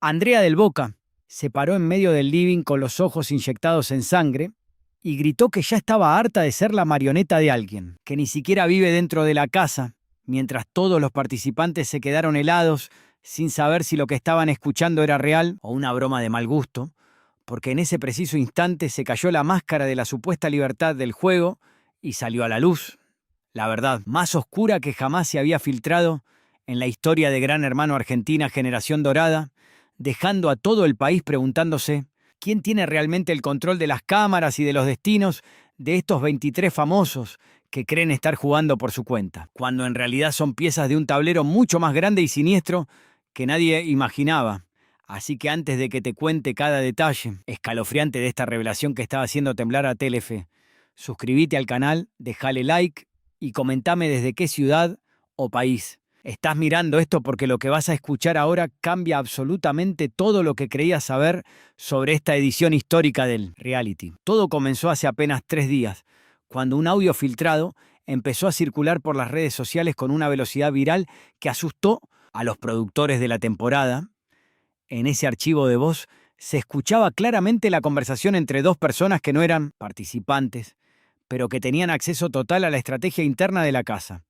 Andrea del Boca se paró en medio del living con los ojos inyectados en sangre y gritó que ya estaba harta de ser la marioneta de alguien, que ni siquiera vive dentro de la casa, mientras todos los participantes se quedaron helados sin saber si lo que estaban escuchando era real o una broma de mal gusto, porque en ese preciso instante se cayó la máscara de la supuesta libertad del juego y salió a la luz la verdad más oscura que jamás se había filtrado en la historia de Gran Hermano Argentina Generación Dorada, dejando a todo el país preguntándose quién tiene realmente el control de las cámaras y de los destinos de estos 23 famosos que creen estar jugando por su cuenta, cuando en realidad son piezas de un tablero mucho más grande y siniestro que nadie imaginaba. Así que antes de que te cuente cada detalle escalofriante de esta revelación que estaba haciendo temblar a Telefe, suscríbete al canal, dejale like y comentame desde qué ciudad o país estás mirando esto, porque lo que vas a escuchar ahora cambia absolutamente todo lo que creías saber sobre esta edición histórica del reality. Todo comenzó hace apenas 3 días, cuando un audio filtrado empezó a circular por las redes sociales con una velocidad viral que asustó a los productores de la temporada. En ese archivo de voz se escuchaba claramente la conversación entre dos personas que no eran participantes, pero que tenían acceso total a la estrategia interna de la casa.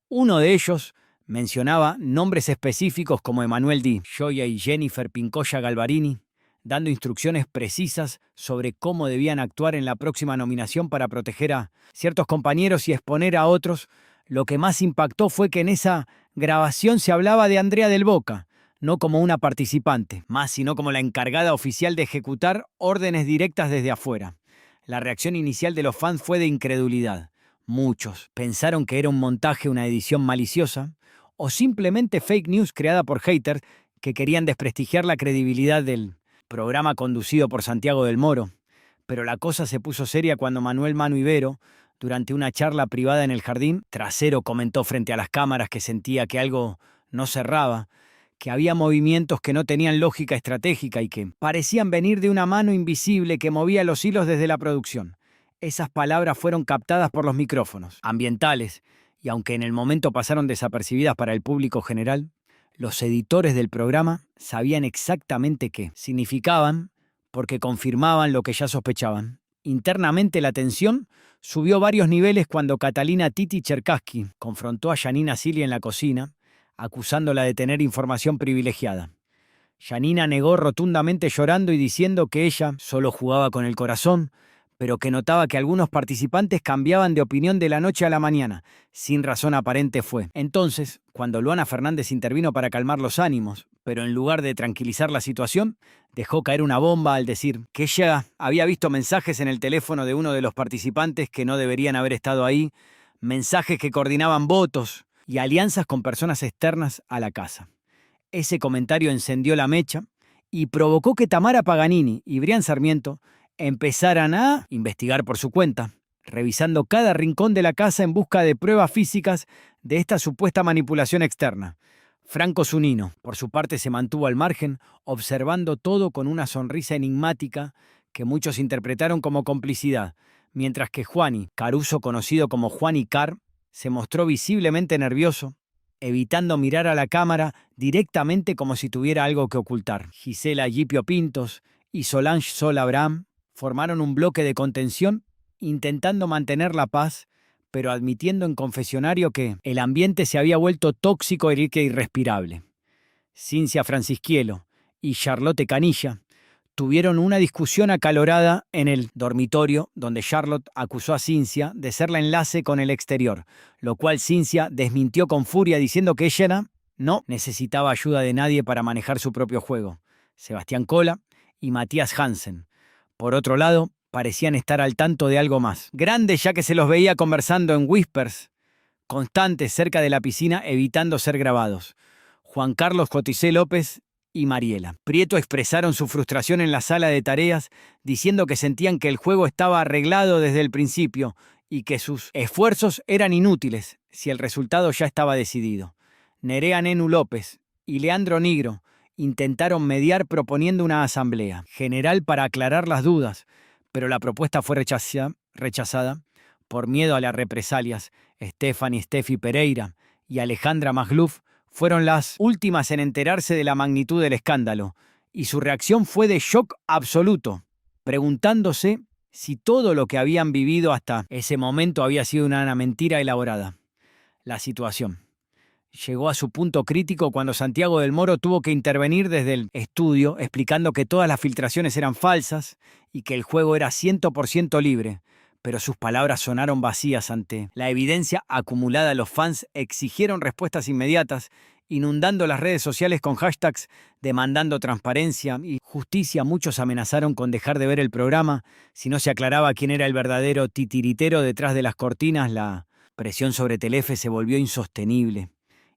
Uno de ellos mencionaba nombres específicos como Emanuel Di Gioia y Jennifer Pincoya Galvarini, dando instrucciones precisas sobre cómo debían actuar en la próxima nominación para proteger a ciertos compañeros y exponer a otros. Lo que más impactó fue que en esa grabación se hablaba de Andrea del Boca, no como una participante, más sino como la encargada oficial de ejecutar órdenes directas desde afuera. La reacción inicial de los fans fue de incredulidad. Muchos pensaron que era un montaje, una edición maliciosa, o simplemente fake news creada por haters que querían desprestigiar la credibilidad del programa conducido por Santiago del Moro. Pero la cosa se puso seria cuando Manuel Manu Ibero, durante una charla privada en el jardín trasero, comentó frente a las cámaras que sentía que algo no cerraba, que había movimientos que no tenían lógica estratégica y que parecían venir de una mano invisible que movía los hilos desde la producción. Esas palabras fueron captadas por los micrófonos ambientales y aunque en el momento pasaron desapercibidas para el público general, los editores del programa sabían exactamente qué significaban porque confirmaban lo que ya sospechaban. Internamente la tensión subió varios niveles cuando Catalina Titi Cherkassky confrontó a Janina Silly en la cocina, acusándola de tener información privilegiada. Janina negó rotundamente, llorando y diciendo que ella solo jugaba con el corazón, pero que notaba que algunos participantes cambiaban de opinión de la noche a la mañana, sin razón aparente fue. Entonces, cuando Luana Fernández intervino para calmar los ánimos, pero en lugar de tranquilizar la situación, dejó caer una bomba al decir que ella había visto mensajes en el teléfono de uno de los participantes que no deberían haber estado ahí, mensajes que coordinaban votos y alianzas con personas externas a la casa. Ese comentario encendió la mecha y provocó que Tamara Paganini y Brian Sarmiento empezaran a investigar por su cuenta, revisando cada rincón de la casa en busca de pruebas físicas de esta supuesta manipulación externa. Franco Zunino, por su parte, se mantuvo al margen, observando todo con una sonrisa enigmática que muchos interpretaron como complicidad, mientras que Juani Caruso, conocido como Juani Car, se mostró visiblemente nervioso, evitando mirar a la cámara directamente como si tuviera algo que ocultar. Gisela Gipio Pintos y Solange Sol Abraham formaron un bloque de contención, intentando mantener la paz, pero admitiendo en confesionario que el ambiente se había vuelto tóxico e irrespirable. Cincia Francisquielo y Charlotte Canilla tuvieron una discusión acalorada en el dormitorio, donde Charlotte acusó a Cincia de ser la enlace con el exterior, lo cual Cincia desmintió con furia diciendo que ella no necesitaba ayuda de nadie para manejar su propio juego. Sebastián Cola y Matías Hansen, por otro lado, parecían estar al tanto de algo más grande, ya que se los veía conversando en whispers constantes cerca de la piscina, evitando ser grabados. Juan Carlos Joticé López y Mariela Prieto expresaron su frustración en la sala de tareas, diciendo que sentían que el juego estaba arreglado desde el principio y que sus esfuerzos eran inútiles si el resultado ya estaba decidido. Nerea Nenu López y Leandro Nigro intentaron mediar proponiendo una asamblea general para aclarar las dudas, pero la propuesta fue rechazada por miedo a las represalias. Steffi Pereira y Alejandra Magluf fueron las últimas en enterarse de la magnitud del escándalo y su reacción fue de shock absoluto, preguntándose si todo lo que habían vivido hasta ese momento había sido una mentira elaborada. La situación llegó a su punto crítico cuando Santiago del Moro tuvo que intervenir desde el estudio explicando que todas las filtraciones eran falsas y que el juego era 100% libre, pero sus palabras sonaron vacías ante la evidencia acumulada. Los fans exigieron respuestas inmediatas, inundando las redes sociales con hashtags demandando transparencia y justicia. Muchos amenazaron con dejar de ver el programa si no se aclaraba quién era el verdadero titiritero detrás de las cortinas. La presión sobre Telefe se volvió insostenible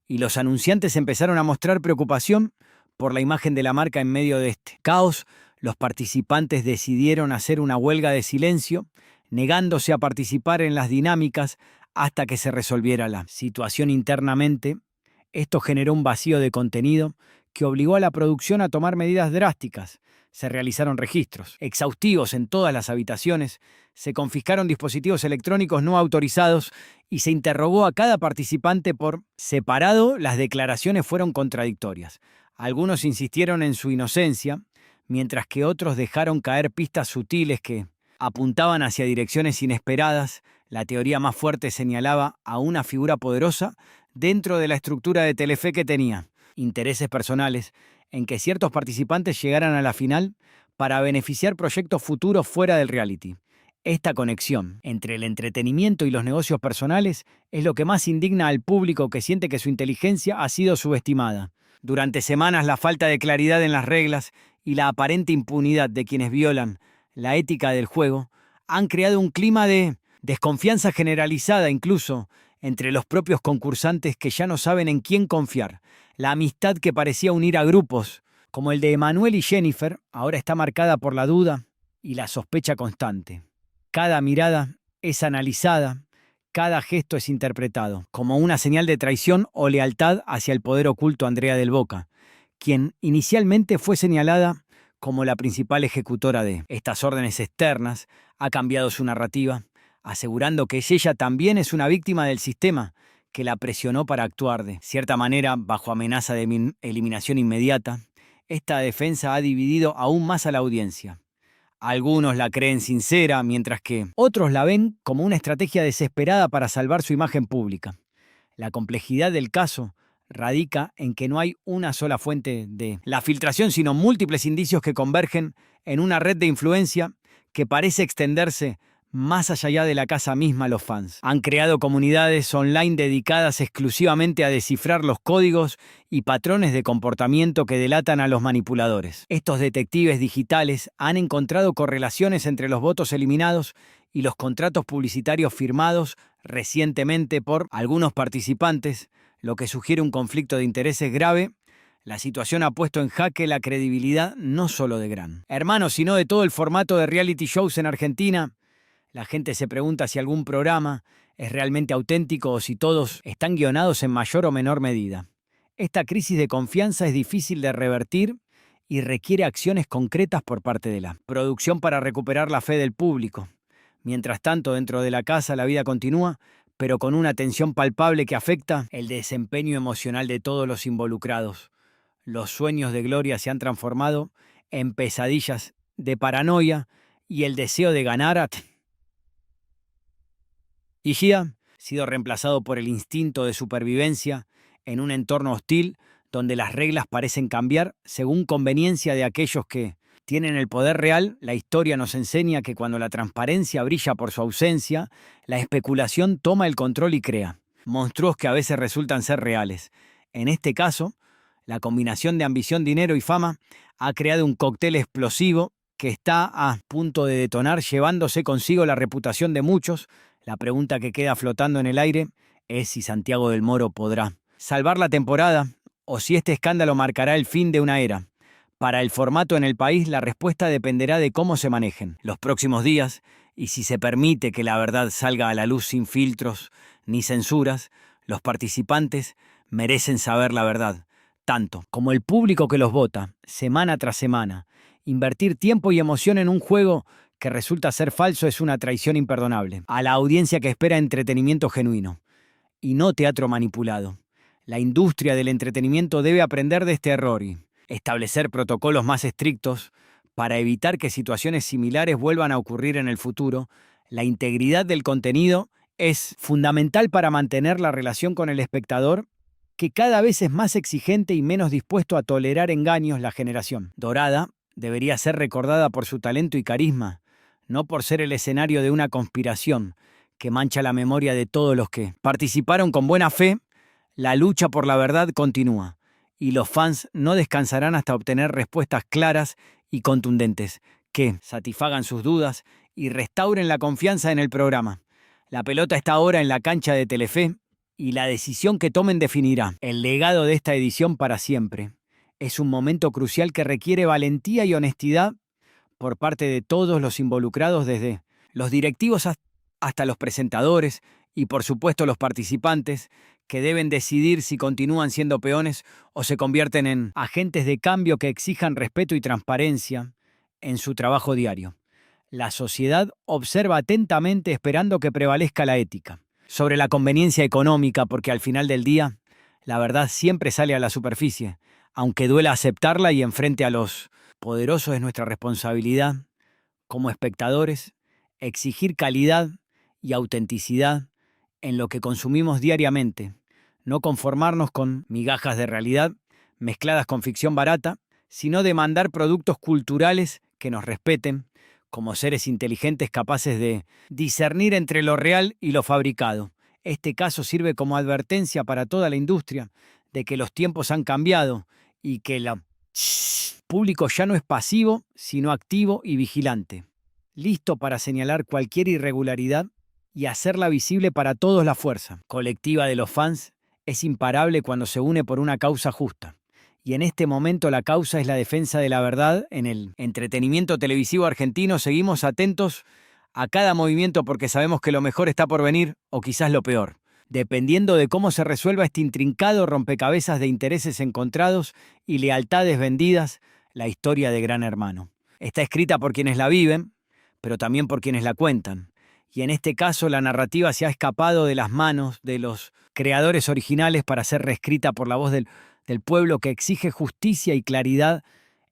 y los anunciantes empezaron a mostrar preocupación por la imagen de la marca en medio de este caos. Los participantes decidieron hacer una huelga de silencio, negándose a participar en las dinámicas hasta que se resolviera la situación internamente. Esto generó un vacío de contenido que obligó a la producción a tomar medidas drásticas. Se realizaron registros exhaustivos en todas las habitaciones, se confiscaron dispositivos electrónicos no autorizados y se interrogó a cada participante por separado. Las declaraciones fueron contradictorias. Algunos insistieron en su inocencia, mientras que otros dejaron caer pistas sutiles que apuntaban hacia direcciones inesperadas. La teoría más fuerte señalaba a una figura poderosa dentro de la estructura de Telefe que tenía intereses personales en que ciertos participantes llegaran a la final para beneficiar proyectos futuros fuera del reality. Esta conexión entre el entretenimiento y los negocios personales es lo que más indigna al público, que siente que su inteligencia ha sido subestimada. Durante semanas, la falta de claridad en las reglas y la aparente impunidad de quienes violan la ética del juego han creado un clima de desconfianza generalizada, incluso entre los propios concursantes, que ya no saben en quién confiar. La amistad que parecía unir a grupos, como el de Emanuel y Jennifer, ahora está marcada por la duda y la sospecha constante. Cada mirada es analizada, cada gesto es interpretado como una señal de traición o lealtad hacia el poder oculto. Andrea del Boca, quien inicialmente fue señalada como la principal ejecutora de estas órdenes externas, ha cambiado su narrativa, asegurando que ella también es una víctima del sistema que la presionó para actuar de cierta manera bajo amenaza de eliminación inmediata. Esta defensa ha dividido aún más a la audiencia. Algunos la creen sincera, mientras que otros la ven como una estrategia desesperada para salvar su imagen pública. La complejidad del caso radica en que no hay una sola fuente de la filtración, sino múltiples indicios que convergen en una red de influencia que parece extenderse más allá de la casa misma. Los fans han creado comunidades online dedicadas exclusivamente a descifrar los códigos y patrones de comportamiento que delatan a los manipuladores. Estos detectives digitales han encontrado correlaciones entre los votos eliminados y los contratos publicitarios firmados recientemente por algunos participantes, lo que sugiere un conflicto de intereses grave. La situación ha puesto en jaque la credibilidad no solo de Gran Hermano, sino de todo el formato de reality shows en Argentina. La gente se pregunta si algún programa es realmente auténtico o si todos están guionados en mayor o menor medida. Esta crisis de confianza es difícil de revertir y requiere acciones concretas por parte de la producción para recuperar la fe del público. Mientras tanto, dentro de la casa la vida continúa, pero con una tensión palpable que afecta el desempeño emocional de todos los involucrados. Los sueños de gloria se han transformado en pesadillas de paranoia y el deseo de ganar ha sido reemplazado por el instinto de supervivencia en un entorno hostil donde las reglas parecen cambiar según conveniencia de aquellos que tienen el poder real. La historia nos enseña que cuando la transparencia brilla por su ausencia, la especulación toma el control y crea monstruos que a veces resultan ser reales. En este caso, la combinación de ambición, dinero y fama ha creado un cóctel explosivo que está a punto de detonar, llevándose consigo la reputación de muchos. La pregunta que queda flotando en el aire es si Santiago del Moro podrá salvar la temporada o si este escándalo marcará el fin de una era. Para el formato en el país, la respuesta dependerá de cómo se manejen los próximos días y si se permite que la verdad salga a la luz sin filtros ni censuras. Los participantes merecen saber la verdad, tanto como el público que los vota, semana tras semana. Invertir tiempo y emoción en un juego que resulta ser falso es una traición imperdonable a la audiencia que espera entretenimiento genuino y no teatro manipulado. La industria del entretenimiento debe aprender de este error y establecer protocolos más estrictos para evitar que situaciones similares vuelvan a ocurrir en el futuro. La integridad del contenido es fundamental para mantener la relación con el espectador, que cada vez es más exigente y menos dispuesto a tolerar engaños. La generación dorada debería ser recordada por su talento y carisma, no por ser el escenario de una conspiración que mancha la memoria de todos los que participaron con buena fe. La lucha por la verdad continúa, y los fans no descansarán hasta obtener respuestas claras y contundentes que satisfagan sus dudas y restauren la confianza en el programa. La pelota está ahora en la cancha de Telefe, y la decisión que tomen definirá el legado de esta edición para siempre. Es un momento crucial que requiere valentía y honestidad por parte de todos los involucrados, desde los directivos hasta los presentadores y por supuesto los participantes, que deben decidir si continúan siendo peones o se convierten en agentes de cambio que exijan respeto y transparencia en su trabajo diario. La sociedad observa atentamente, esperando que prevalezca la ética sobre la conveniencia económica, porque al final del día la verdad siempre sale a la superficie. Aunque duela aceptarla y enfrente a los poderosos, es nuestra responsabilidad como espectadores exigir calidad y autenticidad en lo que consumimos diariamente, no conformarnos con migajas de realidad mezcladas con ficción barata, sino demandar productos culturales que nos respeten como seres inteligentes capaces de discernir entre lo real y lo fabricado. Este caso sirve como advertencia para toda la industria de que los tiempos han cambiado y que el público ya no es pasivo, sino activo y vigilante, listo para señalar cualquier irregularidad y hacerla visible para todos. La fuerza colectiva de los fans es imparable cuando se une por una causa justa. Y en este momento la causa es la defensa de la verdad en el entretenimiento televisivo argentino. Seguimos atentos a cada movimiento porque sabemos que lo mejor está por venir, o quizás lo peor, dependiendo de cómo se resuelva este intrincado rompecabezas de intereses encontrados y lealtades vendidas. La historia de Gran Hermano está escrita por quienes la viven, pero también por quienes la cuentan. Y en este caso la narrativa se ha escapado de las manos de los creadores originales para ser reescrita por la voz del pueblo, que exige justicia y claridad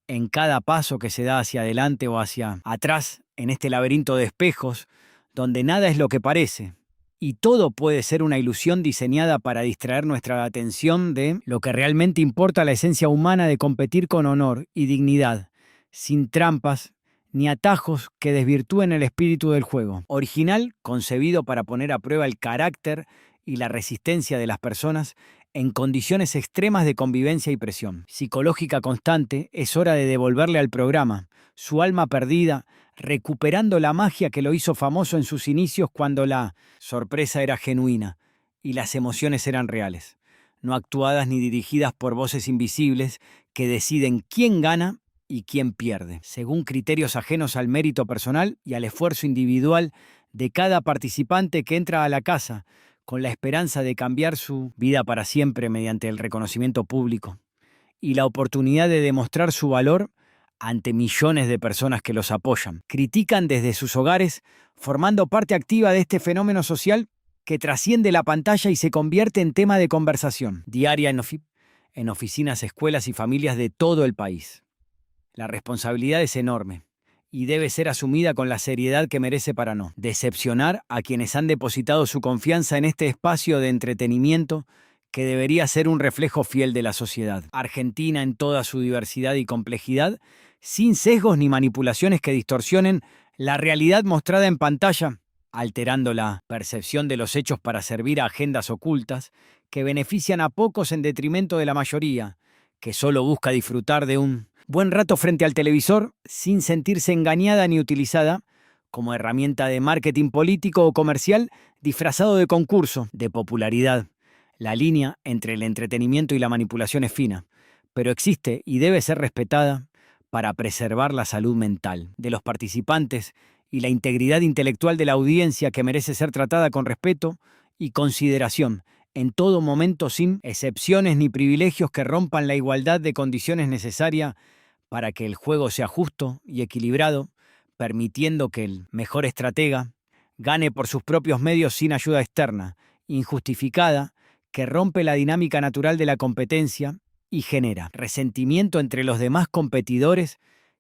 en cada paso que se da hacia adelante o hacia atrás en este laberinto de espejos, donde nada es lo que parece. Y todo puede ser una ilusión diseñada para distraer nuestra atención de lo que realmente importa: la esencia humana de competir con honor y dignidad, sin trampas ni atajos que desvirtúen el espíritu del juego original, concebido para poner a prueba el carácter y la resistencia de las personas en condiciones extremas de convivencia y presión psicológica constante. Es hora de devolverle al programa su alma perdida, recuperando la magia que lo hizo famoso en sus inicios, cuando la sorpresa era genuina y las emociones eran reales, no actuadas ni dirigidas por voces invisibles que deciden quién gana y quién pierde, según criterios ajenos al mérito personal y al esfuerzo individual de cada participante que entra a la casa con la esperanza de cambiar su vida para siempre mediante el reconocimiento público y la oportunidad de demostrar su valor ante millones de personas que los apoyan. Critican desde sus hogares, formando parte activa de este fenómeno social que trasciende la pantalla y se convierte en tema de conversación diaria en oficinas, escuelas y familias de todo el país. La responsabilidad es enorme y debe ser asumida con la seriedad que merece para no decepcionar a quienes han depositado su confianza en este espacio de entretenimiento que debería ser un reflejo fiel de la sociedad argentina en toda su diversidad y complejidad, sin sesgos ni manipulaciones que distorsionen la realidad mostrada en pantalla, alterando la percepción de los hechos para servir a agendas ocultas que benefician a pocos en detrimento de la mayoría, que solo busca disfrutar de un buen rato frente al televisor sin sentirse engañada ni utilizada como herramienta de marketing político o comercial disfrazado de concurso de popularidad. La línea entre el entretenimiento y la manipulación es fina, pero existe y debe ser respetada para preservar la salud mental de los participantes y la integridad intelectual de la audiencia, que merece ser tratada con respeto y consideración en todo momento, sin excepciones ni privilegios que rompan la igualdad de condiciones necesaria para que el juego sea justo y equilibrado, permitiendo que el mejor estratega gane por sus propios medios sin ayuda externa, injustificada, que rompe la dinámica natural de la competencia y genera resentimiento entre los demás competidores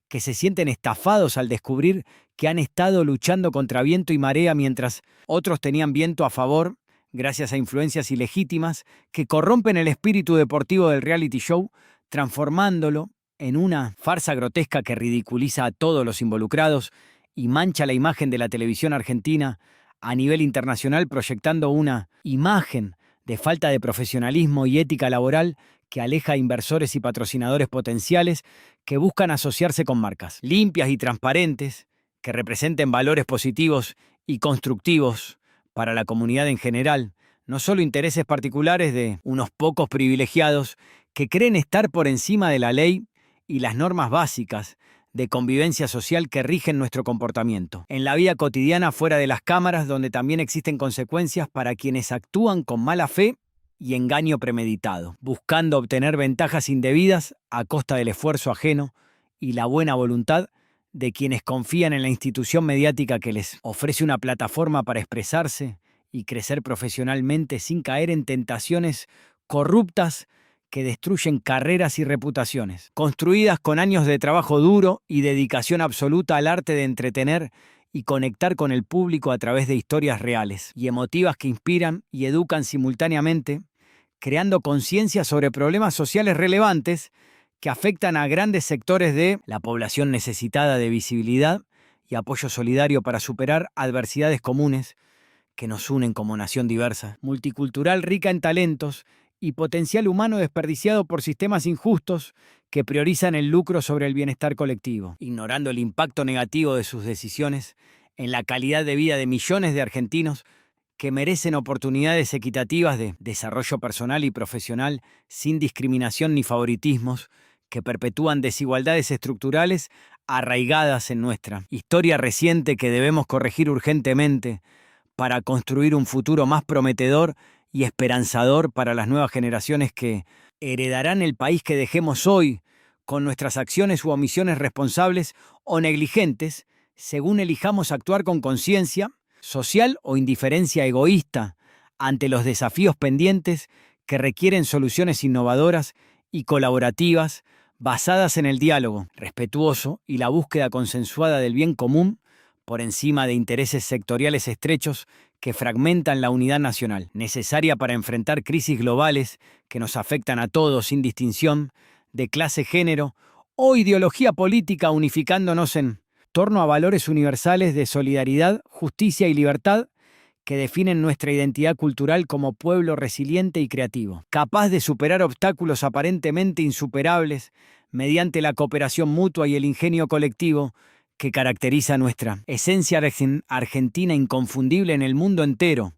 que se sienten estafados al descubrir que han estado luchando contra viento y marea mientras otros tenían viento a favor gracias a influencias ilegítimas que corrompen el espíritu deportivo del reality show, transformándolo en una farsa grotesca que ridiculiza a todos los involucrados y mancha la imagen de la televisión argentina a nivel internacional, proyectando una imagen de falta de profesionalismo y ética laboral que aleja a inversores y patrocinadores potenciales que buscan asociarse con marcas limpias y transparentes, que representen valores positivos y constructivos para la comunidad en general, no solo intereses particulares de unos pocos privilegiados que creen estar por encima de la ley y las normas básicas de convivencia social que rigen nuestro comportamiento. En la vida cotidiana fuera de las cámaras, donde también existen consecuencias para quienes actúan con mala fe y engaño premeditado, buscando obtener ventajas indebidas a costa del esfuerzo ajeno y la buena voluntad de quienes confían en la institución mediática que les ofrece una plataforma para expresarse y crecer profesionalmente sin caer en tentaciones corruptas que destruyen carreras y reputaciones, construidas con años de trabajo duro y dedicación absoluta al arte de entretener y conectar con el público a través de historias reales y emotivas que inspiran y educan simultáneamente, creando conciencia sobre problemas sociales relevantes que afectan a grandes sectores de la población necesitada de visibilidad y apoyo solidario para superar adversidades comunes que nos unen como nación diversa, multicultural, rica en talentos y potencial humano desperdiciado por sistemas injustos que priorizan el lucro sobre el bienestar colectivo, ignorando el impacto negativo de sus decisiones en la calidad de vida de millones de argentinos que merecen oportunidades equitativas de desarrollo personal y profesional sin discriminación ni favoritismos, que perpetúan desigualdades estructurales arraigadas en nuestra historia reciente que debemos corregir urgentemente para construir un futuro más prometedor y esperanzador para las nuevas generaciones que heredarán el país que dejemos hoy con nuestras acciones u omisiones responsables o negligentes, según elijamos actuar con conciencia social o indiferencia egoísta ante los desafíos pendientes que requieren soluciones innovadoras y colaborativas basadas en el diálogo respetuoso y la búsqueda consensuada del bien común por encima de intereses sectoriales estrechos que fragmentan la unidad nacional, necesaria para enfrentar crisis globales que nos afectan a todos sin distinción de clase, género o ideología política, unificándonos en torno a valores universales de solidaridad, justicia y libertad que definen nuestra identidad cultural como pueblo resiliente y creativo, capaz de superar obstáculos aparentemente insuperables mediante la cooperación mutua y el ingenio colectivo que caracteriza nuestra esencia argentina inconfundible en el mundo entero,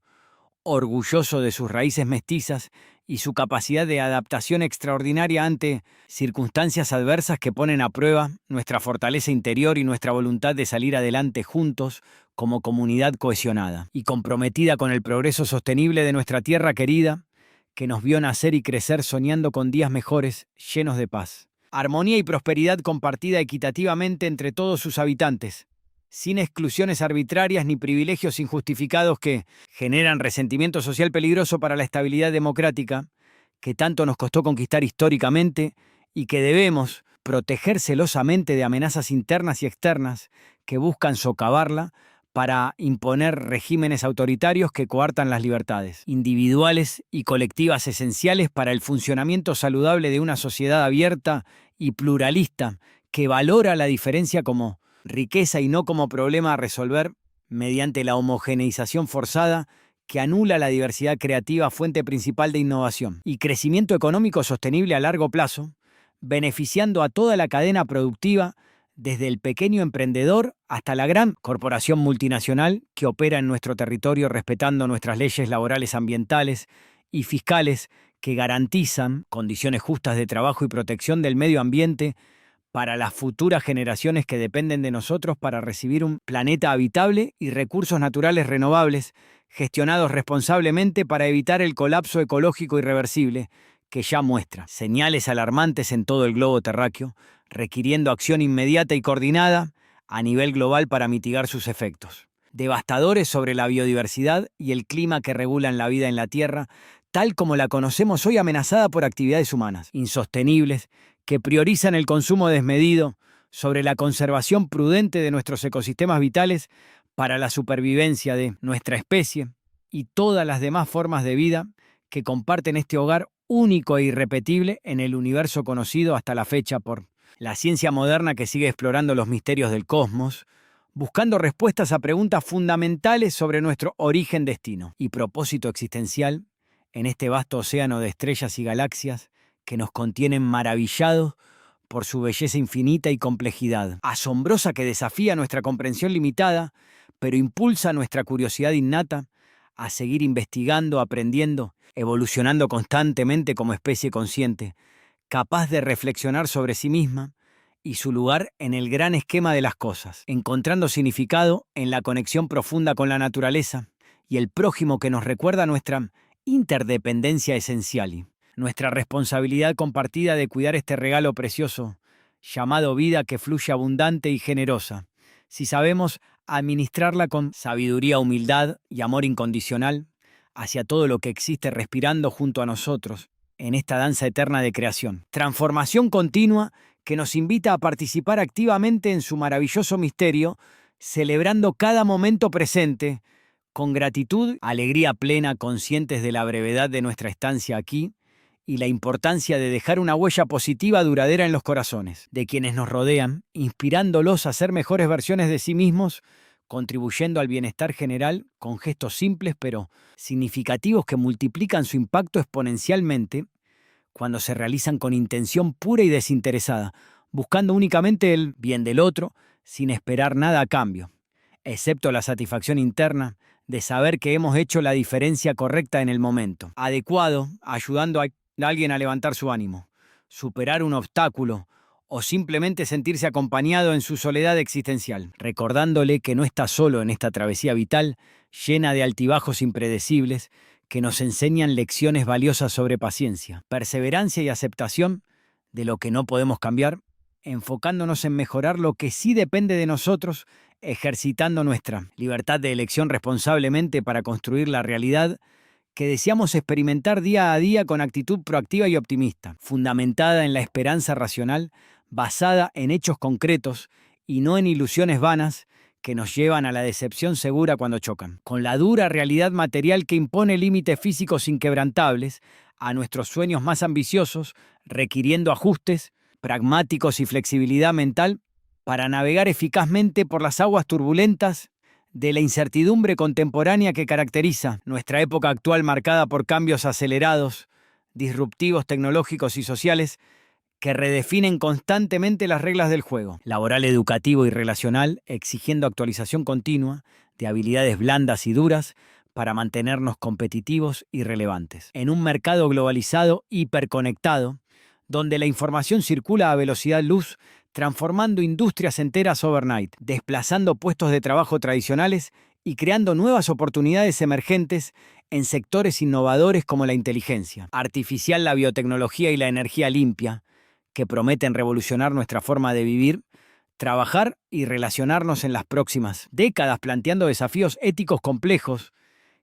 orgulloso de sus raíces mestizas y su capacidad de adaptación extraordinaria ante circunstancias adversas que ponen a prueba nuestra fortaleza interior y nuestra voluntad de salir adelante juntos como comunidad cohesionada y comprometida con el progreso sostenible de nuestra tierra querida, que nos vio nacer y crecer soñando con días mejores, llenos de paz, armonía y prosperidad compartida equitativamente entre todos sus habitantes, sin exclusiones arbitrarias ni privilegios injustificados que generan resentimiento social peligroso para la estabilidad democrática que tanto nos costó conquistar históricamente y que debemos proteger celosamente de amenazas internas y externas que buscan socavarla para imponer regímenes autoritarios que coartan las libertades individuales y colectivas esenciales para el funcionamiento saludable de una sociedad abierta y pluralista que valora la diferencia como riqueza y no como problema a resolver mediante la homogeneización forzada que anula la diversidad creativa, fuente principal de innovación y crecimiento económico sostenible a largo plazo, beneficiando a toda la cadena productiva desde el pequeño emprendedor hasta la gran corporación multinacional que opera en nuestro territorio respetando nuestras leyes laborales, ambientales y fiscales que garantizan condiciones justas de trabajo y protección del medio ambiente para las futuras generaciones que dependen de nosotros para recibir un planeta habitable y recursos naturales renovables, gestionados responsablemente para evitar el colapso ecológico irreversible que ya muestra señales alarmantes en todo el globo terráqueo, requiriendo acción inmediata y coordinada a nivel global para mitigar sus efectos devastadores sobre la biodiversidad y el clima que regulan la vida en la Tierra, tal como la conocemos hoy, amenazada por actividades humanas, insostenibles, que priorizan el consumo desmedido sobre la conservación prudente de nuestros ecosistemas vitales para la supervivencia de nuestra especie y todas las demás formas de vida que comparten este hogar único e irrepetible en el universo conocido hasta la fecha por la ciencia moderna, que sigue explorando los misterios del cosmos, buscando respuestas a preguntas fundamentales sobre nuestro origen, destino y propósito existencial en este vasto océano de estrellas y galaxias que nos contienen, maravillados por su belleza infinita y complejidad, asombrosa, que desafía nuestra comprensión limitada, pero impulsa nuestra curiosidad innata a seguir investigando, aprendiendo, evolucionando constantemente como especie consciente, capaz de reflexionar sobre sí misma y su lugar en el gran esquema de las cosas, encontrando significado en la conexión profunda con la naturaleza y el prójimo, que nos recuerda nuestra interdependencia esencial y nuestra responsabilidad compartida de cuidar este regalo precioso llamado vida, que fluye abundante y generosa, si sabemos administrarla con sabiduría, humildad y amor incondicional hacia todo lo que existe respirando junto a nosotros en esta danza eterna de creación. Transformación continua que nos invita a participar activamente en su maravilloso misterio, celebrando cada momento presente con gratitud, alegría plena, conscientes de la brevedad de nuestra estancia aquí y la importancia de dejar una huella positiva duradera en los corazones de quienes nos rodean, inspirándolos a ser mejores versiones de sí mismos, contribuyendo al bienestar general con gestos simples pero significativos que multiplican su impacto exponencialmente cuando se realizan con intención pura y desinteresada, buscando únicamente el bien del otro, sin esperar nada a cambio, excepto la satisfacción interna de saber que hemos hecho la diferencia correcta en el momento adecuado, ayudando a alguien a levantar su ánimo, superar un obstáculo o simplemente sentirse acompañado en su soledad existencial, recordándole que no está solo en esta travesía vital llena de altibajos impredecibles que nos enseñan lecciones valiosas sobre paciencia, perseverancia y aceptación de lo que no podemos cambiar, enfocándonos en mejorar lo que sí depende de nosotros, ejercitando nuestra libertad de elección responsablemente para construir la realidad que deseamos experimentar día a día con actitud proactiva y optimista, fundamentada en la esperanza racional, basada en hechos concretos y no en ilusiones vanas que nos llevan a la decepción segura cuando chocan, con la dura realidad material que impone límites físicos inquebrantables a nuestros sueños más ambiciosos, requiriendo ajustes pragmáticos y flexibilidad mental para navegar eficazmente por las aguas turbulentas de la incertidumbre contemporánea que caracteriza nuestra época actual, marcada por cambios acelerados, disruptivos, tecnológicos y sociales que redefinen constantemente las reglas del juego, laboral, educativo y relacional, exigiendo actualización continua de habilidades blandas y duras para mantenernos competitivos y relevantes. En un mercado globalizado, hiperconectado, donde la información circula a velocidad luz, transformando industrias enteras overnight, desplazando puestos de trabajo tradicionales y creando nuevas oportunidades emergentes en sectores innovadores como la inteligencia artificial, la biotecnología y la energía limpia, que prometen revolucionar nuestra forma de vivir, trabajar y relacionarnos en las próximas décadas, planteando desafíos éticos complejos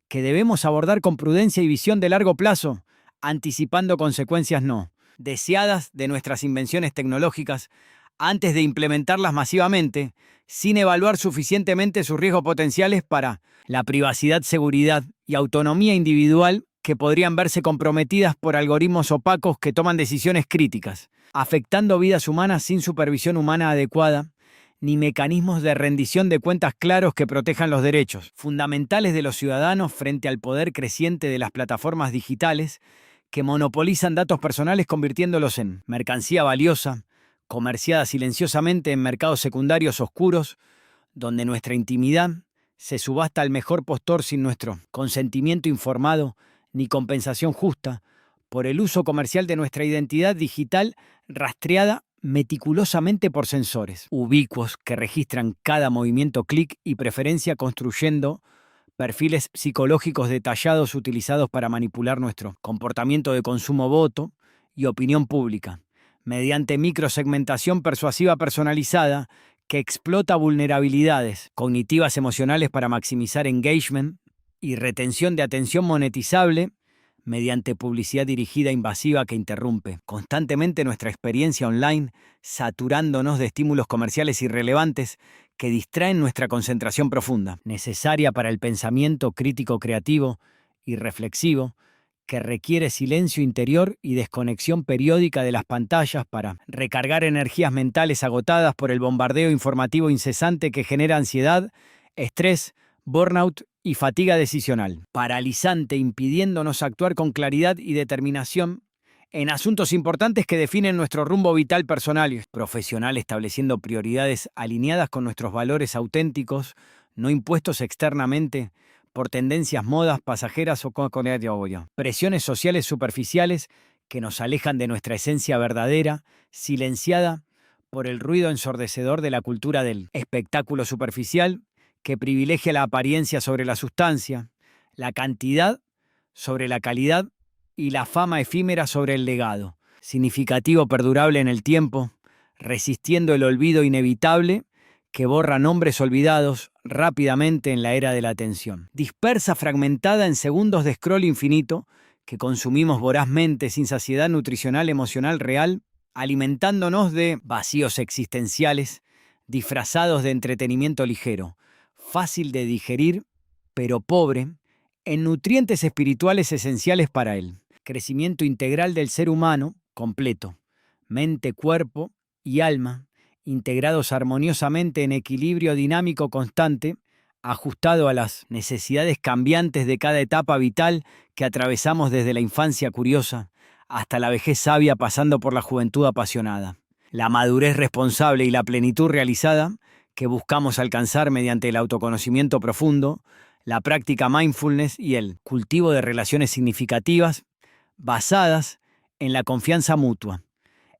que debemos abordar con prudencia y visión de largo plazo, anticipando consecuencias no deseadas de nuestras invenciones tecnológicas antes de implementarlas masivamente, sin evaluar suficientemente sus riesgos potenciales para la privacidad, seguridad y autonomía individual, que podrían verse comprometidas por algoritmos opacos que toman decisiones críticas, afectando vidas humanas sin supervisión humana adecuada, ni mecanismos de rendición de cuentas claros que protejan los derechos fundamentales de los ciudadanos frente al poder creciente de las plataformas digitales que monopolizan datos personales, convirtiéndolos en mercancía valiosa, comerciada silenciosamente en mercados secundarios oscuros, donde nuestra intimidad se subasta al mejor postor sin nuestro consentimiento informado ni compensación justa por el uso comercial de nuestra identidad digital, rastreada meticulosamente por sensores ubicuos que registran cada movimiento, clic y preferencia, construyendo perfiles psicológicos detallados utilizados para manipular nuestro comportamiento de consumo, voto y opinión pública, mediante microsegmentación persuasiva personalizada que explota vulnerabilidades cognitivas emocionales para maximizar engagement y retención de atención monetizable mediante publicidad dirigida invasiva que interrumpe constantemente nuestra experiencia online, saturándonos de estímulos comerciales irrelevantes que distraen nuestra concentración profunda, necesaria para el pensamiento crítico creativo y reflexivo, que requiere silencio interior y desconexión periódica de las pantallas para recargar energías mentales agotadas por el bombardeo informativo incesante que genera ansiedad, estrés, burnout y fatiga decisional, paralizante, impidiéndonos actuar con claridad y determinación en asuntos importantes que definen nuestro rumbo vital personal y profesional, estableciendo prioridades alineadas con nuestros valores auténticos, no impuestos externamente por tendencias, modas pasajeras o presiones sociales superficiales que nos alejan de nuestra esencia verdadera, silenciada por el ruido ensordecedor de la cultura del espectáculo superficial, que privilegia la apariencia sobre la sustancia, la cantidad sobre la calidad y la fama efímera sobre el legado, significativo perdurable en el tiempo, resistiendo el olvido inevitable que borra nombres olvidados rápidamente en la era de la atención. Dispersa, fragmentada en segundos de scroll infinito que consumimos vorazmente sin saciedad nutricional emocional real, alimentándonos de vacíos existenciales disfrazados de entretenimiento ligero, fácil de digerir, pero pobre en nutrientes espirituales esenciales para él. Crecimiento integral del ser humano, completo, mente, cuerpo y alma, integrados armoniosamente en equilibrio dinámico constante, ajustado a las necesidades cambiantes de cada etapa vital que atravesamos desde la infancia curiosa hasta la vejez sabia, pasando por la juventud apasionada. La madurez responsable y la plenitud realizada que buscamos alcanzar mediante el autoconocimiento profundo, la práctica mindfulness y el cultivo de relaciones significativas basadas en la confianza mutua,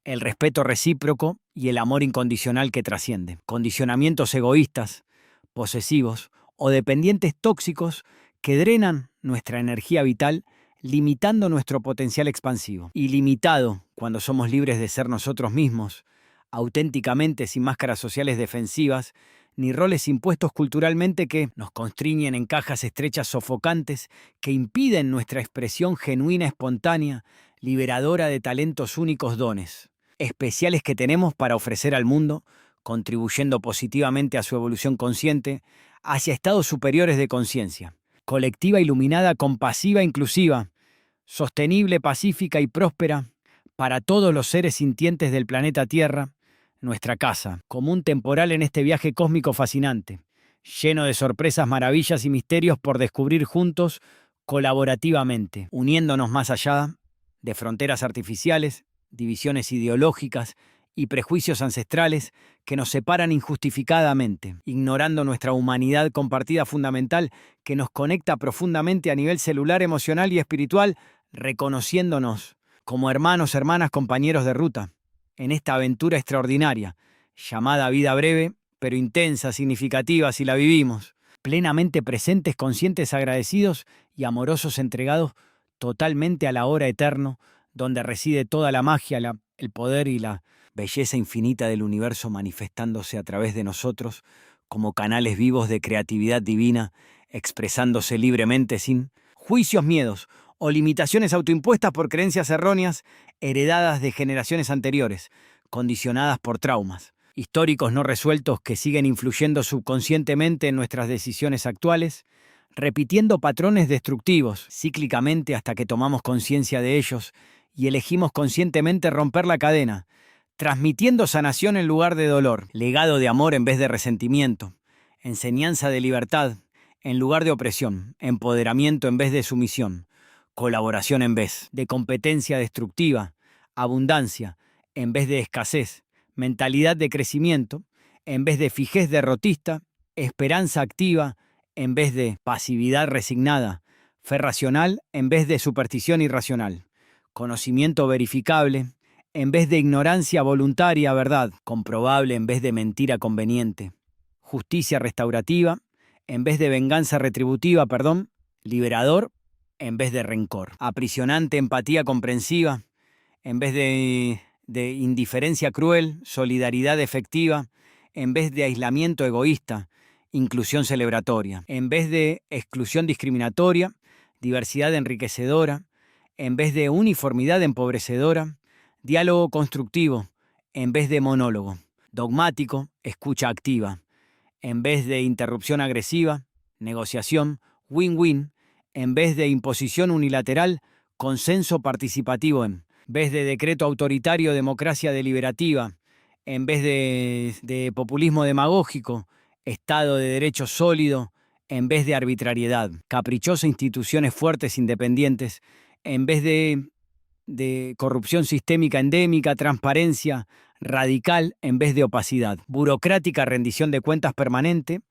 el respeto recíproco y el amor incondicional que trasciende. Condicionamientos egoístas, posesivos o dependientes tóxicos que drenan nuestra energía vital, limitando nuestro potencial expansivo. Ilimitado cuando somos libres de ser nosotros mismos, auténticamente, sin máscaras sociales defensivas, ni roles impuestos culturalmente que nos constriñen en cajas estrechas sofocantes que impiden nuestra expresión genuina, espontánea, liberadora de talentos únicos, dones especiales que tenemos para ofrecer al mundo, contribuyendo positivamente a su evolución consciente hacia estados superiores de conciencia, colectiva, iluminada, compasiva, inclusiva, sostenible, pacífica y próspera para todos los seres sintientes del planeta Tierra, nuestra casa, común temporal en este viaje cósmico fascinante, lleno de sorpresas, maravillas y misterios por descubrir juntos, colaborativamente, uniéndonos más allá de fronteras artificiales, divisiones ideológicas y prejuicios ancestrales que nos separan injustificadamente, ignorando nuestra humanidad compartida fundamental que nos conecta profundamente a nivel celular, emocional y espiritual, reconociéndonos como hermanos, hermanas, compañeros de ruta, en esta aventura extraordinaria, llamada vida breve, pero intensa, significativa si la vivimos, plenamente presentes, conscientes, agradecidos y amorosos, entregados totalmente a la hora eterno, donde reside toda la magia, el poder y la belleza infinita del universo manifestándose a través de nosotros como canales vivos de creatividad divina, expresándose libremente sin juicios, miedos o limitaciones autoimpuestas por creencias erróneas heredadas de generaciones anteriores, condicionadas por traumas históricos no resueltos que siguen influyendo subconscientemente en nuestras decisiones actuales, repitiendo patrones destructivos cíclicamente hasta que tomamos conciencia de ellos y elegimos conscientemente romper la cadena, transmitiendo sanación en lugar de dolor, legado de amor en vez de resentimiento, enseñanza de libertad en lugar de opresión, empoderamiento en vez de sumisión, colaboración en vez de competencia destructiva, abundancia en vez de escasez, mentalidad de crecimiento en vez de fijez derrotista, esperanza activa en vez de pasividad resignada, fe racional en vez de superstición irracional, conocimiento verificable en vez de ignorancia voluntaria, verdad comprobable en vez de mentira conveniente, justicia restaurativa en vez de venganza retributiva, liberador en vez de rencor, aprisionante empatía comprensiva en vez de indiferencia cruel, solidaridad efectiva en vez de aislamiento egoísta, inclusión celebratoria, en vez de exclusión discriminatoria, diversidad enriquecedora, en vez de uniformidad empobrecedora, diálogo constructivo en vez de monólogo, dogmático, escucha activa, en vez de interrupción agresiva, negociación, win-win, en vez de imposición unilateral, consenso participativo, en vez de decreto autoritario, democracia deliberativa, en vez de populismo demagógico, Estado de Derecho sólido, en vez de arbitrariedad, caprichosa, instituciones fuertes, independientes, en vez de corrupción sistémica endémica, transparencia radical en vez de opacidad, burocrática, rendición de cuentas permanente,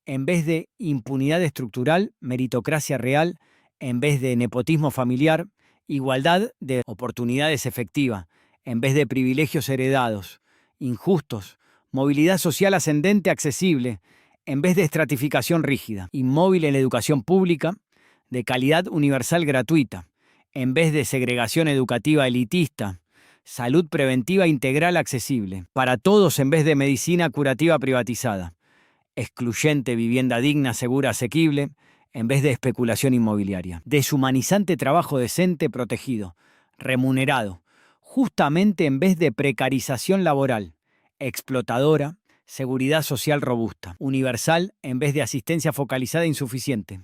en vez de impunidad estructural, meritocracia real, en vez de nepotismo familiar, igualdad de oportunidades efectiva, en vez de privilegios heredados, injustos, movilidad social ascendente accesible, en vez de estratificación rígida, inmóvil en la educación pública, de calidad universal gratuita, en vez de segregación educativa elitista, salud preventiva integral accesible, para todos en vez de medicina curativa privatizada, excluyente vivienda digna, segura, asequible, en vez de especulación inmobiliaria, deshumanizante trabajo decente, protegido, remunerado, justamente en vez de precarización laboral, explotadora, seguridad social robusta, universal en vez de asistencia focalizada insuficiente,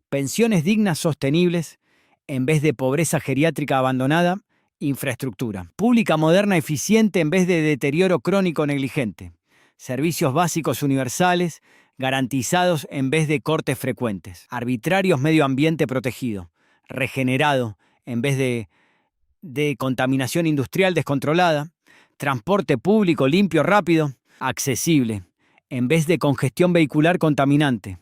pensiones dignas sostenibles en vez de pobreza geriátrica abandonada, infraestructura, pública moderna eficiente en vez de deterioro crónico negligente, servicios básicos universales garantizados en vez de cortes frecuentes, arbitrarios medio ambiente protegido, regenerado en vez de contaminación industrial descontrolada, transporte público limpio, rápido, accesible, en vez de congestión vehicular contaminante,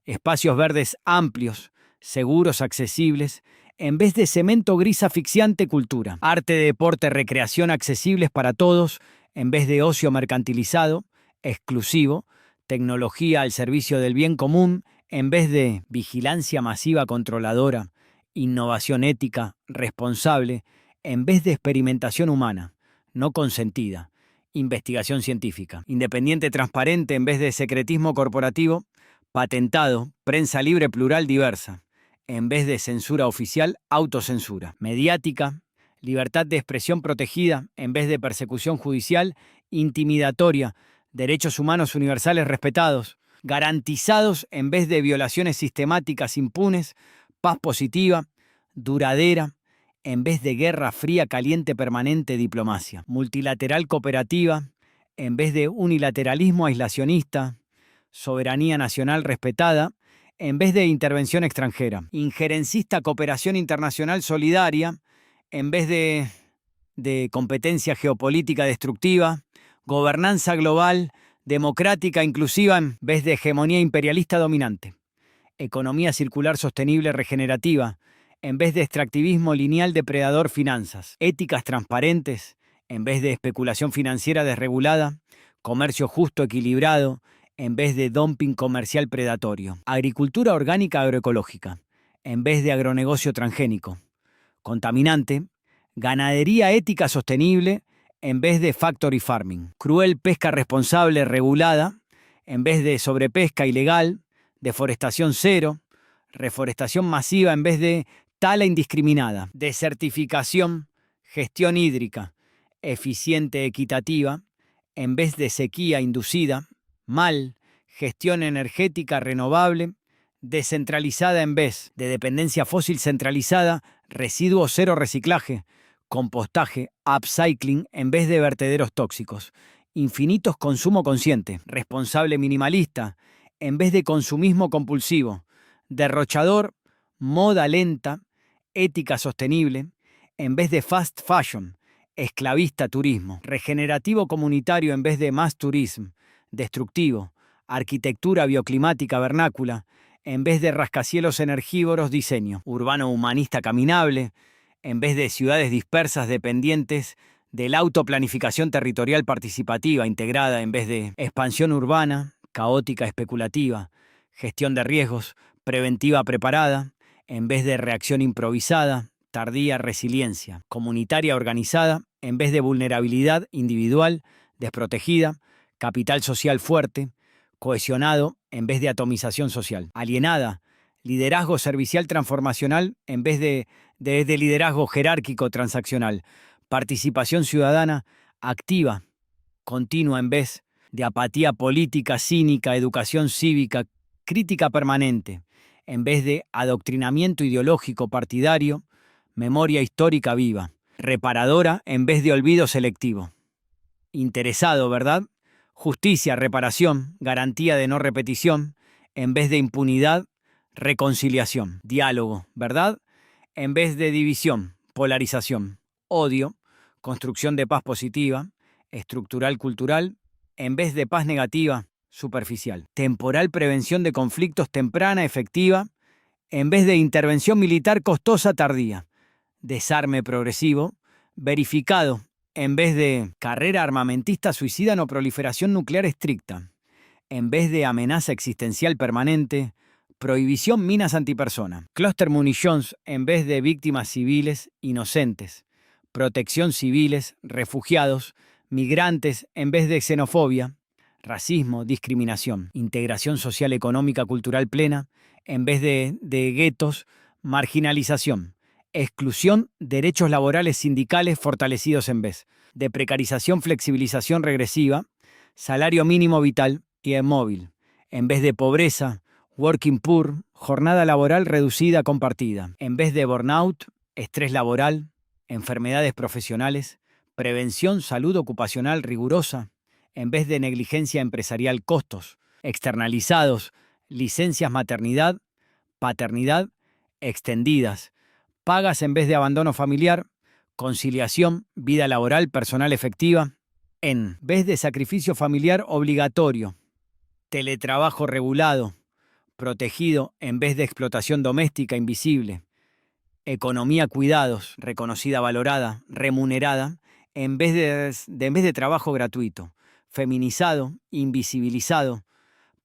espacios verdes amplios, seguros, accesibles, en vez de cemento gris asfixiante, cultura, arte, deporte, recreación accesibles para todos, en vez de ocio mercantilizado, exclusivo, tecnología al servicio del bien común, en vez de vigilancia masiva controladora, innovación ética, responsable, en vez de experimentación humana, no consentida, investigación científica, independiente, transparente en vez de secretismo corporativo, patentado, prensa libre, plural, diversa, en vez de censura oficial, autocensura, mediática, libertad de expresión protegida en vez de persecución judicial, intimidatoria, derechos humanos universales respetados, garantizados en vez de violaciones sistemáticas impunes, paz positiva, duradera, en vez de guerra fría, caliente, permanente, diplomacia, multilateral cooperativa, en vez de unilateralismo aislacionista, soberanía nacional respetada, en vez de intervención extranjera, injerencista cooperación internacional solidaria, en vez de competencia geopolítica destructiva, gobernanza global, democrática inclusiva en vez de hegemonía imperialista dominante, economía circular sostenible regenerativa, en vez de extractivismo lineal depredador finanzas, éticas transparentes, en vez de especulación financiera desregulada, comercio justo equilibrado, en vez de dumping comercial predatorio, agricultura orgánica agroecológica, en vez de agronegocio transgénico, contaminante, ganadería ética sostenible, en vez de factory farming, cruel pesca responsable regulada, en vez de sobrepesca ilegal, deforestación cero, reforestación masiva en vez de tala indiscriminada, desertificación, gestión hídrica, eficiente equitativa, en vez de sequía inducida, mal, gestión energética renovable, descentralizada en vez de dependencia fósil centralizada, residuo cero reciclaje, compostaje, upcycling en vez de vertederos tóxicos, infinitos consumo consciente, responsable minimalista, en vez de consumismo compulsivo, derrochador, moda lenta, ética sostenible, en vez de fast fashion, esclavista turismo, regenerativo comunitario en vez de mass tourism, destructivo, arquitectura bioclimática vernácula, en vez de rascacielos energívoros diseño, urbano humanista caminable, en vez de ciudades dispersas dependientes de la autoplanificación territorial participativa integrada en vez de expansión urbana, caótica especulativa, gestión de riesgos, preventiva preparada, en vez de reacción improvisada, tardía resiliencia, comunitaria organizada, en vez de vulnerabilidad individual, desprotegida, capital social fuerte, cohesionado en vez de atomización social, alienada, liderazgo servicial transformacional en vez de desde liderazgo jerárquico transaccional, participación ciudadana activa, continua en vez de apatía política, cínica, educación cívica, crítica permanente, en vez de adoctrinamiento ideológico partidario, memoria histórica viva, reparadora en vez de olvido selectivo. Interesado, ¿verdad? Justicia, reparación, garantía de no repetición, en vez de impunidad, reconciliación, diálogo, ¿verdad? En vez de división, polarización, odio, construcción de paz positiva, estructural cultural, en vez de paz negativa, superficial, temporal prevención de conflictos temprana, efectiva, en vez de intervención militar costosa, tardía, desarme progresivo, verificado, en vez de carrera armamentista suicida no proliferación nuclear estricta, en vez de amenaza existencial permanente, prohibición minas antipersona, clúster munitions en vez de víctimas civiles inocentes, protección civiles, refugiados, migrantes en vez de xenofobia, racismo, discriminación, integración social, económica, cultural plena, en vez de guetos, marginalización, exclusión, derechos laborales sindicales fortalecidos en vez de precarización, flexibilización regresiva, salario mínimo vital y móvil, en vez de pobreza, working poor, jornada laboral reducida compartida, en vez de burnout, estrés laboral, enfermedades profesionales, prevención, salud ocupacional rigurosa, en vez de negligencia empresarial, costos, externalizados, licencias maternidad, paternidad, extendidas, pagas en vez de abandono familiar, conciliación, vida laboral, personal efectiva, en vez de sacrificio familiar obligatorio, teletrabajo regulado, protegido en vez de explotación doméstica invisible, economía cuidados, reconocida, valorada, remunerada, en vez de trabajo gratuito, feminizado, invisibilizado,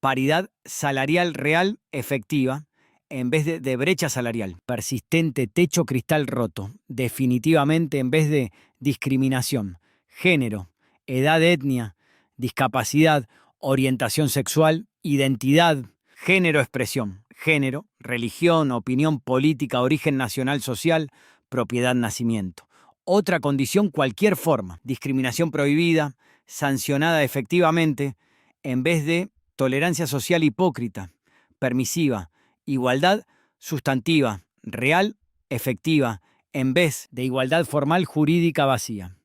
paridad salarial real efectiva, en vez de brecha salarial, persistente, techo cristal roto, definitivamente en vez de discriminación, género, edad, etnia, discapacidad, orientación sexual, identidad, género, expresión, género, religión, opinión política, origen nacional social, propiedad, nacimiento. Otra condición, cualquier forma, discriminación prohibida, sancionada efectivamente, en vez de tolerancia social hipócrita, permisiva, igualdad sustantiva, real, efectiva, en vez de igualdad formal jurídica vacía.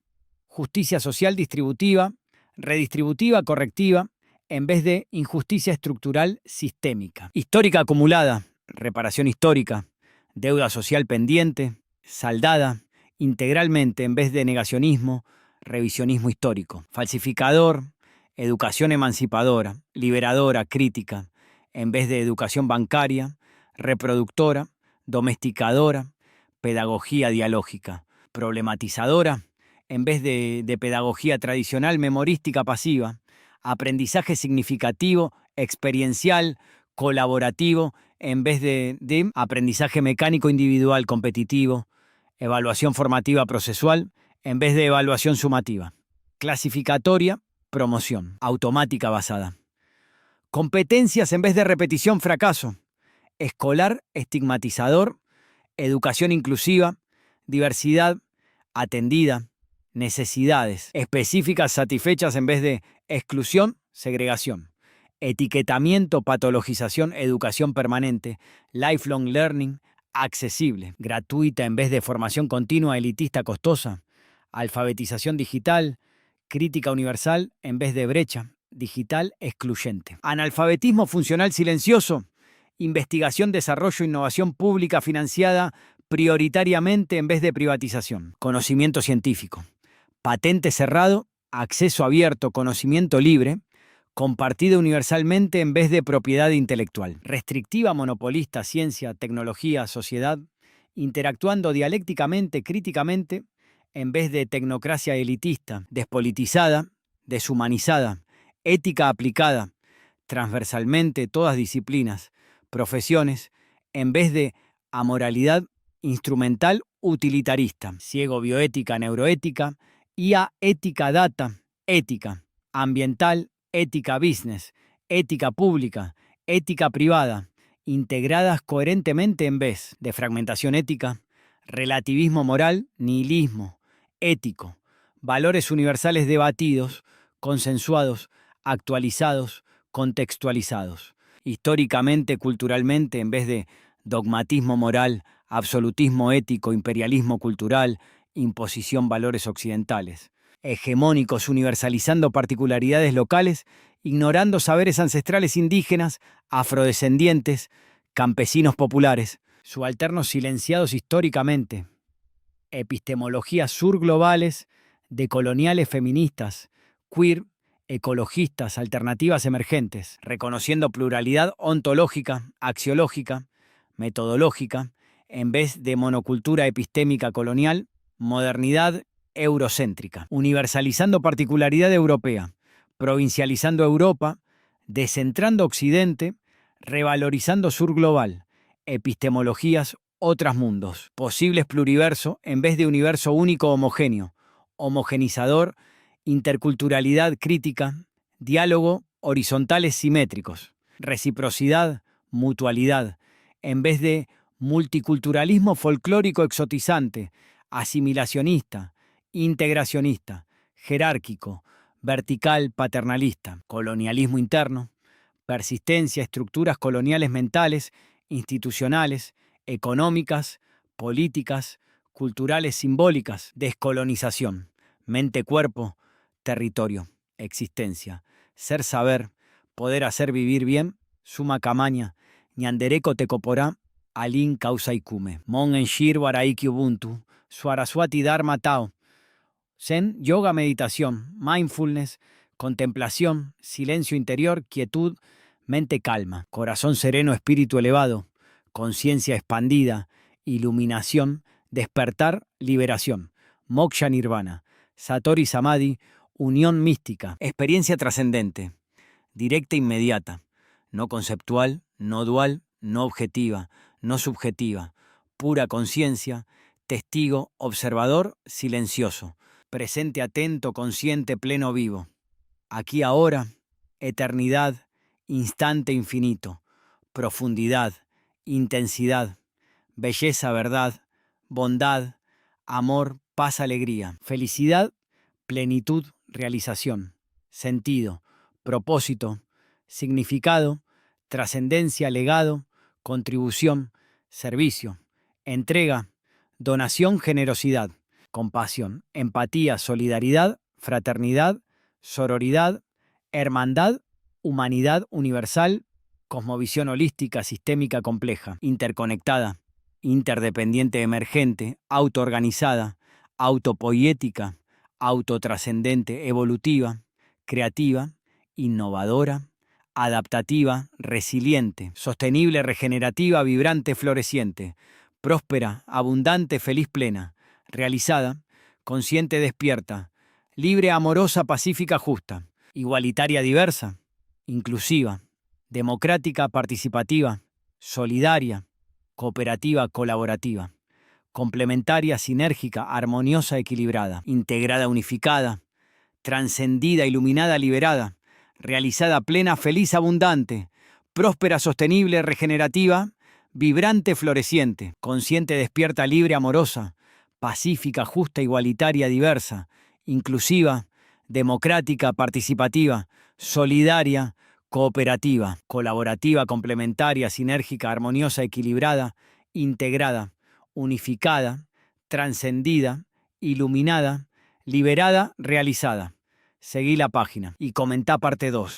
Justicia social distributiva, redistributiva, correctiva, en vez de injusticia estructural sistémica. Histórica acumulada, reparación histórica, deuda social pendiente, saldada, integralmente en vez de negacionismo, revisionismo histórico. Falsificador, educación emancipadora, liberadora, crítica, en vez de educación bancaria, reproductora, domesticadora, pedagogía dialógica, problematizadora, en vez de pedagogía tradicional, memorística pasiva, aprendizaje significativo, experiencial, colaborativo, en vez de aprendizaje mecánico individual competitivo, evaluación formativa procesual, en vez de evaluación sumativa, clasificatoria, promoción, automática basada. Competencias en vez de repetición, fracaso. Escolar, estigmatizador, educación inclusiva, diversidad, atendida, necesidades específicas satisfechas en vez de exclusión, segregación. Etiquetamiento, patologización, educación permanente, lifelong learning, accesible, gratuita en vez de formación continua, elitista, costosa, alfabetización digital, crítica universal en vez de brecha, digital excluyente. Analfabetismo funcional silencioso, investigación, desarrollo, innovación pública financiada prioritariamente en vez de privatización. Conocimiento científico. Patente cerrado, acceso abierto, conocimiento libre, compartido universalmente en vez de propiedad intelectual. Restrictiva, monopolista, ciencia, tecnología, sociedad, interactuando dialécticamente, críticamente, en vez de tecnocracia elitista, despolitizada, deshumanizada, ética aplicada, transversalmente todas disciplinas, profesiones, en vez de amoralidad instrumental utilitarista, ciego bioética, neuroética, IA ética data, ética, ambiental, ética business, ética pública, ética privada, integradas coherentemente en vez de fragmentación ética, relativismo moral, nihilismo, ético, valores universales debatidos, consensuados, actualizados, contextualizados. Históricamente, culturalmente, en vez de dogmatismo moral, absolutismo ético, imperialismo cultural, imposición valores occidentales. Hegemónicos, universalizando particularidades locales, ignorando saberes ancestrales indígenas, afrodescendientes, campesinos populares, subalternos silenciados históricamente. Epistemologías surglobales, decoloniales feministas, queer, ecologistas, alternativas emergentes, reconociendo pluralidad ontológica, axiológica, metodológica, en vez de monocultura epistémica colonial, modernidad eurocéntrica, universalizando particularidad europea, provincializando Europa, descentrando Occidente, revalorizando sur global, epistemologías otras mundos, posibles pluriverso en vez de universo único homogéneo, homogenizador, interculturalidad crítica, diálogo horizontales simétricos, reciprocidad, mutualidad, en vez de multiculturalismo folclórico exotizante, asimilacionista, integracionista, jerárquico, vertical paternalista, colonialismo interno, persistencia, estructuras coloniales mentales, institucionales, económicas, políticas, culturales simbólicas, descolonización, mente-cuerpo, territorio, existencia, ser-saber, poder hacer vivir bien, suma camaña, ñandereco tecoporá, alin causa icume, mon enshir waraiki ubuntu, Saraswati Dharma Tao, Zen, yoga, meditación, mindfulness, contemplación, silencio interior, quietud, mente calma, corazón sereno, espíritu elevado, conciencia expandida, iluminación, despertar, liberación, moksha nirvana, satori samadhi, unión mística, experiencia trascendente, directa e inmediata, no conceptual, no dual, no objetiva, no subjetiva, pura conciencia, testigo, observador, silencioso, presente atento, consciente, pleno vivo. Aquí ahora, eternidad, instante infinito, profundidad, intensidad, belleza, verdad, bondad, amor, paz, alegría, felicidad, plenitud, realización, sentido, propósito, significado, trascendencia, legado, contribución, servicio, entrega, donación, generosidad, compasión, empatía, solidaridad, fraternidad, sororidad, hermandad, humanidad universal, cosmovisión holística, sistémica, compleja, interconectada, interdependiente, emergente, autoorganizada, autopoiética, autotrascendente, evolutiva, creativa, innovadora, adaptativa, resiliente, sostenible, regenerativa, vibrante, floreciente, próspera, abundante, feliz, plena, realizada, consciente, despierta, libre, amorosa, pacífica, justa, igualitaria, diversa, inclusiva, democrática, participativa, solidaria, cooperativa, colaborativa, complementaria, sinérgica, armoniosa, equilibrada, integrada, unificada, trascendida, iluminada, liberada, realizada, plena, feliz, abundante, próspera, sostenible, regenerativa, vibrante, floreciente, consciente, despierta, libre, amorosa, pacífica, justa, igualitaria, diversa, inclusiva, democrática, participativa, solidaria, cooperativa, colaborativa, complementaria, sinérgica, armoniosa, equilibrada, integrada, unificada, trascendida, iluminada, liberada, realizada. Seguí la página y comentá parte 2.